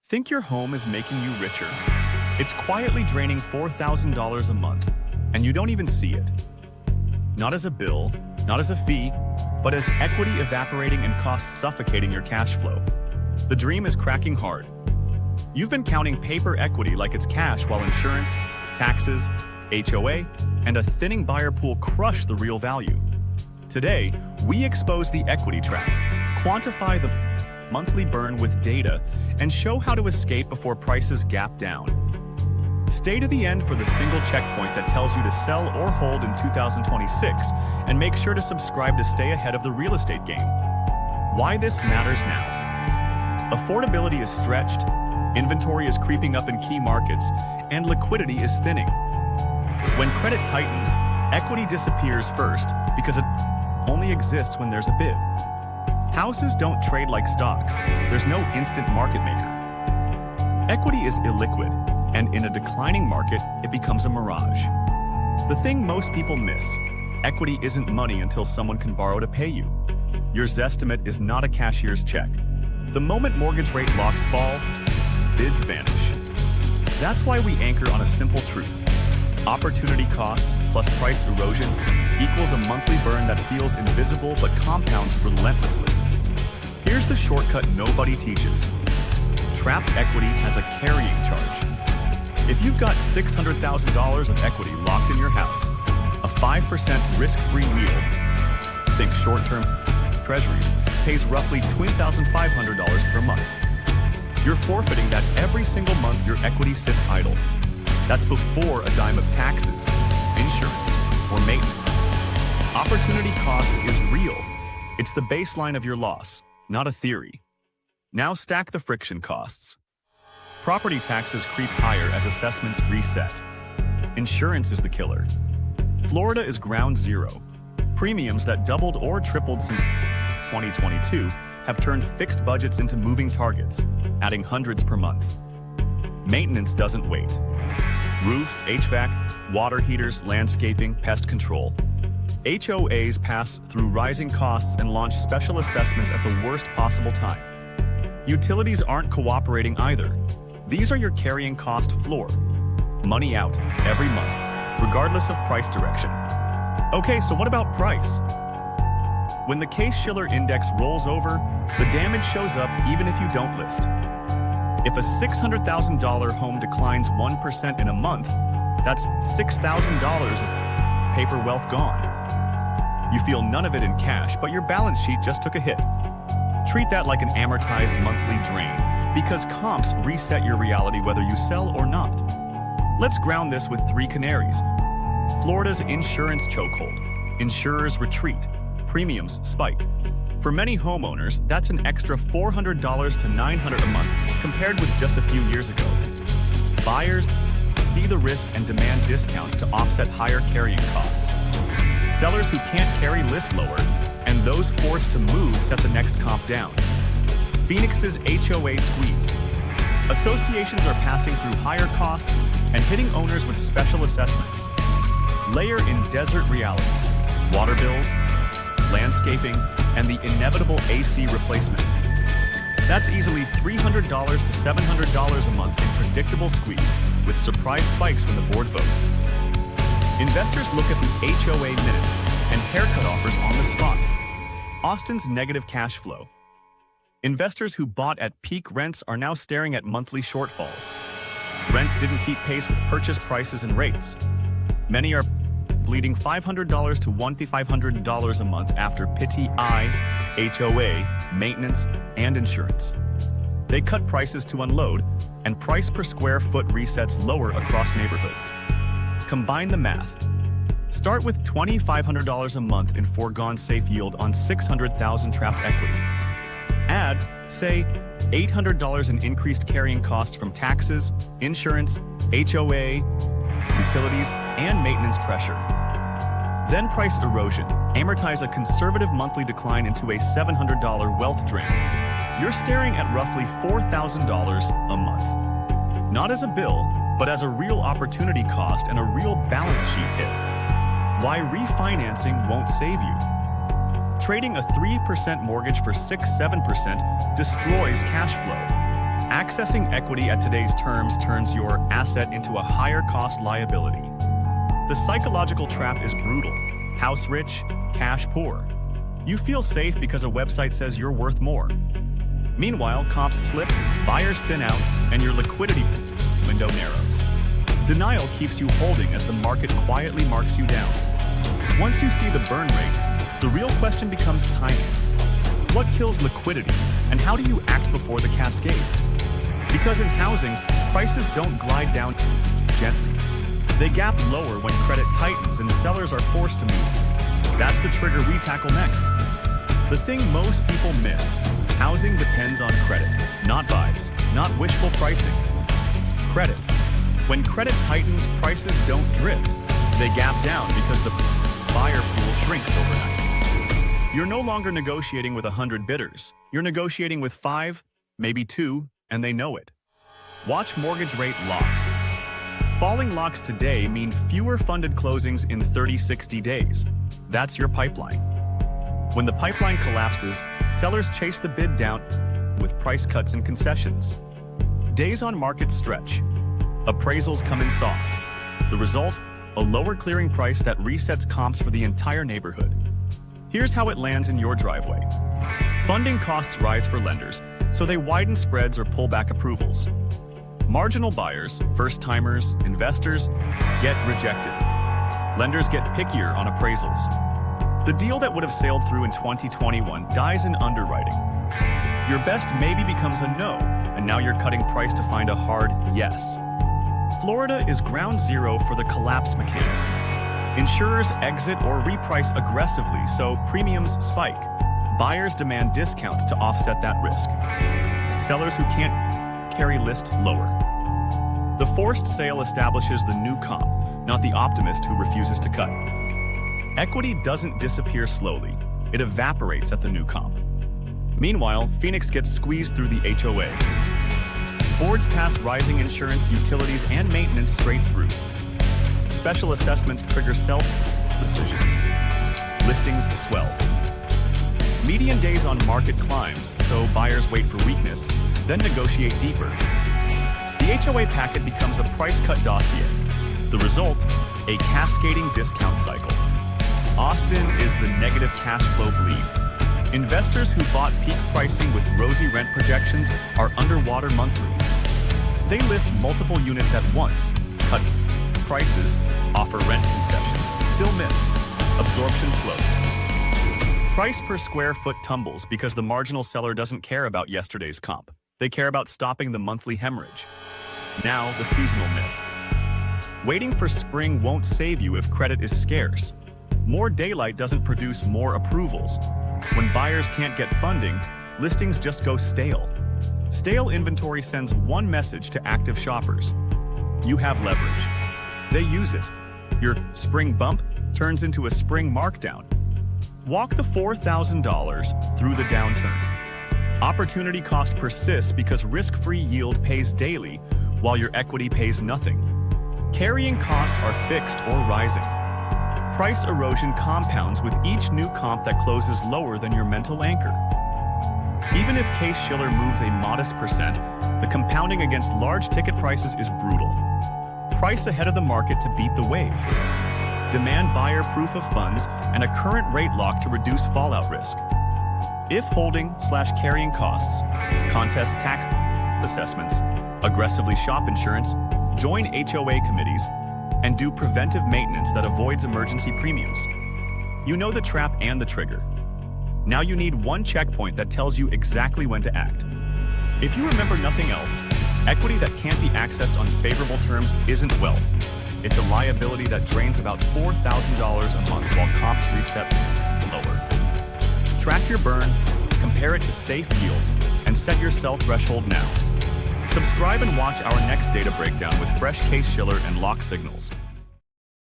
Think your home is making you richer. It's quietly draining $4,000 a month, and you don't even see it. Not as a bill, not as a fee, but as equity evaporating and costs suffocating your cash flow. The dream is cracking hard. You've been counting paper equity like it's cash while insurance, taxes, HOA, and a thinning buyer pool crush the real value. Today, we expose the equity trap, quantify the monthly burn with data, and show how to escape before prices gap down. Stay to the end for the single checkpoint that tells you to sell or hold in 2026, and make sure to subscribe to stay ahead of the real estate game. Why this matters now. Affordability is stretched, inventory is creeping up in key markets, and liquidity is thinning. When credit tightens, equity disappears first because it only exists when there's a bid. Houses don't trade like stocks. There's no instant market maker. Equity is illiquid, and in a declining market, it becomes a mirage. The thing most people miss, equity isn't money until someone can borrow to pay you. Your Zestimate is not a cashier's check. The moment mortgage rate locks fall, bids vanish. That's why we anchor on a simple truth. Opportunity cost plus price erosion equals a monthly burn that feels invisible but compounds relentlessly. Here's the shortcut nobody teaches. Trapped equity has a carrying charge. If you've got $600,000 of equity locked in your house, a 5% risk-free yield, think short-term treasuries, pays roughly $2,500 per month. You're forfeiting that every single month your equity sits idle. That's before a dime of taxes, insurance, or maintenance. Opportunity cost is real. It's the baseline of your loss, not a theory. Now stack the friction costs. Property taxes creep higher as assessments reset. Insurance is the killer. Florida is ground zero. Premiums that doubled or tripled since 2022 have turned fixed budgets into moving targets, adding hundreds per month. Maintenance doesn't wait. Roofs, HVAC, water heaters, landscaping, pest control. HOAs pass through rising costs and launch special assessments at the worst possible time. Utilities aren't cooperating either. These are your carrying cost floor. Money out every month, regardless of price direction. Okay, so what about price? When the Case-Shiller Index rolls over, the damage shows up even if you don't list. If a $600,000 home declines 1% in a month, that's $6,000 of paper wealth gone. You feel none of it in cash, but your balance sheet just took a hit. Treat that like an amortized monthly drain, because comps reset your reality whether you sell or not. Let's ground this with three canaries. Florida's insurance chokehold. Insurers retreat. Premiums spike. For many homeowners, that's an extra $400 to $900 a month compared with just a few years ago. Buyers see the risk and demand discounts to offset higher carrying costs. Sellers who can't carry list lower, and those forced to move set the next comp down. Phoenix's HOA squeeze. Associations are passing through higher costs and hitting owners with special assessments. Layer in desert realities, water bills, landscaping, and the inevitable AC replacement. That's easily $300 to $700 a month in predictable squeeze, with surprise spikes when the board votes. Investors look at the HOA minutes and haircut offers on the spot. Austin's negative cash flow. Investors who bought at peak rents are now staring at monthly shortfalls. Rents didn't keep pace with purchase prices and rates. Many are bleeding $500 to $1,500 a month after PTI, HOA, maintenance, and insurance. They cut prices to unload, and price per square foot resets lower across neighborhoods. Combine the math. Start with $2,500 a month in foregone safe yield on $600,000 trapped equity. Add, say, $800 in increased carrying costs from taxes, insurance, HOA, utilities, and maintenance pressure. Then price erosion. Amortize a conservative monthly decline into a $700 wealth drain. You're staring at roughly $4,000 a month. Not as a bill, but as a real opportunity cost and a real balance sheet hit. Why refinancing won't save you. Trading a 3% mortgage for 6-7% destroys cash flow. Accessing equity at today's terms turns your asset into a higher cost liability. The psychological trap is brutal. House rich, cash poor. You feel safe because a website says you're worth more. Meanwhile, comps slip, buyers thin out, and your liquidity window narrows. Denial keeps you holding as the market quietly marks you down. Once you see the burn rate, the real question becomes timing. What kills liquidity, and how do you act before the cascade? Because in housing, prices don't glide down gently. They gap lower when credit tightens and sellers are forced to move. That's the trigger we tackle next. The thing most people miss: housing depends on credit, not vibes, not wishful pricing. Credit. When credit tightens, prices don't drift. They gap down because the buyer pool shrinks overnight. You're no longer negotiating with 100 bidders. You're negotiating with 5, maybe 2, and they know it. Watch mortgage rate locks. Falling locks today mean fewer funded closings in 30-60 days. That's your pipeline. When the pipeline collapses, sellers chase the bid down with price cuts and concessions. Days on market stretch. Appraisals come in soft. The result? A lower clearing price that resets comps for the entire neighborhood. Here's how it lands in your driveway. Funding costs rise for lenders, so they widen spreads or pull back approvals. Marginal buyers, first-timers, investors get rejected. Lenders get pickier on appraisals. The deal that would have sailed through in 2021 dies in underwriting. Your best maybe becomes a no, and now you're cutting price to find a hard yes. Florida is ground zero for the collapse mechanics. Insurers exit or reprice aggressively, so premiums spike. Buyers demand discounts to offset that risk. Sellers who can't carry list lower. The forced sale establishes the new comp, not the optimist who refuses to cut. Equity doesn't disappear slowly. It evaporates at the new comp. Meanwhile, Phoenix gets squeezed through the HOA. Boards pass rising insurance, utilities, and maintenance straight through. Special assessments trigger self-decisions. Listings swell. Median days on market climbs, so buyers wait for weakness, then negotiate deeper. The HOA packet becomes a price cut dossier. The result? A cascading discount cycle. Austin is the negative cash flow bleed. Investors who bought peak pricing with rosy rent projections are underwater monthly. They list multiple units at once, cut prices, offer rent concessions, still miss. Absorption slows. Price per square foot tumbles because the marginal seller doesn't care about yesterday's comp. They care about stopping the monthly hemorrhage. Now, the seasonal myth. Waiting for spring won't save you if credit is scarce. More daylight doesn't produce more approvals. When buyers can't get funding, listings just go stale. Stale inventory sends one message to active shoppers: you have leverage. They use it. Your spring bump turns into a spring markdown. Walk the $4,000 through the downturn. Opportunity cost persists because risk-free yield pays daily, while your equity pays nothing. Carrying costs are fixed or rising. Price erosion compounds with each new comp that closes lower than your mental anchor. Even if Case-Shiller moves a modest percent, the compounding against large ticket prices is brutal. Price ahead of the market to beat the wave. Demand buyer proof of funds and a current rate lock to reduce fallout risk. If holding/carrying costs, contest tax assessments, aggressively shop insurance, join HOA committees, and do preventive maintenance that avoids emergency premiums. You know the trap and the trigger. Now you need one checkpoint that tells you exactly when to act. If you remember nothing else, equity that can't be accessed on favorable terms isn't wealth. It's a liability that drains about $4,000 a month while comps reset lower. Track your burn, compare it to safe yield, and set your sell threshold now. Subscribe and watch our next data breakdown with fresh Case-Shiller and lock signals.